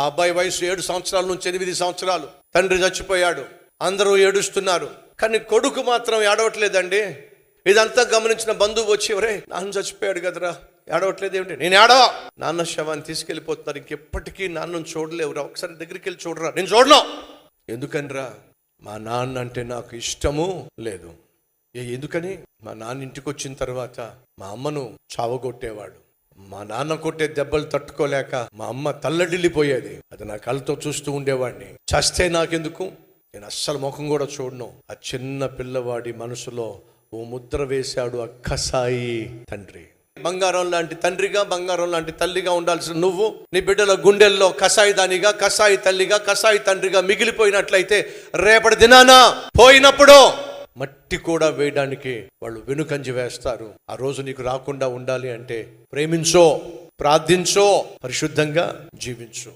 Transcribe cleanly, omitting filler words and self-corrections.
ఆ అబ్బాయి వయసు 7 సంవత్సరాల నుంచి 8 సంవత్సరాలు. తండ్రి చచ్చిపోయాడు, అందరూ ఏడుస్తున్నారు, కానీ కొడుకు మాత్రం ఏడవట్లేదండి. ఇదంతా గమనించిన బంధువు వచ్చి, ఒరే నాన్న చచ్చిపోయాడు కదరా, ఏడవట్లేదు ఏమిటి? నేను ఏడవా. నాన్న శవాన్ని తీసుకెళ్ళిపోతున్నారు, ఇంకెప్పటికీ నాన్నను చూడలేవురా, ఒకసారి దగ్గరికి వెళ్ళి చూడరా. నేను చూడను. ఎందుకనిరా? మా నాన్న అంటే నాకు ఇష్టము లేదు. ఎందుకని? మా నాన్న ఇంటికి వచ్చిన తర్వాత మా అమ్మను చావగొట్టేవాడు. మా నాన్న కొట్టే దెబ్బలు తట్టుకోలేక మా అమ్మ తల్లడిల్లిపోయేది. అది నా కళ్ళతో చూస్తూ ఉండేవాడిని. చస్తే నాకెందుకు? నేను అస్సలు ముఖం కూడా చూడను. ఆ చిన్న పిల్లవాడి మనసులో ఓ ముద్ర వేశాడు ఆ కసాయి తండ్రి. బంగారం లాంటి తండ్రిగా, బంగారం లాంటి తల్లిగా ఉండాల్సిన నువ్వు నీ బిడ్డల గుండెల్లో కసాయి దానిగా, కసాయి తల్లిగా, కసాయి తండ్రిగా మిగిలిపోయినట్లయితే రేపటి దినాన పోయినప్పుడు మట్టి కూడా వేయడానికి వాళ్ళు వెనుకంజ వేస్తారు. ఆ రోజు నీకు రాకుండా ఉండాలి అంటే ప్రేమించో, ప్రార్థించో, పరిశుద్ధంగా జీవించు.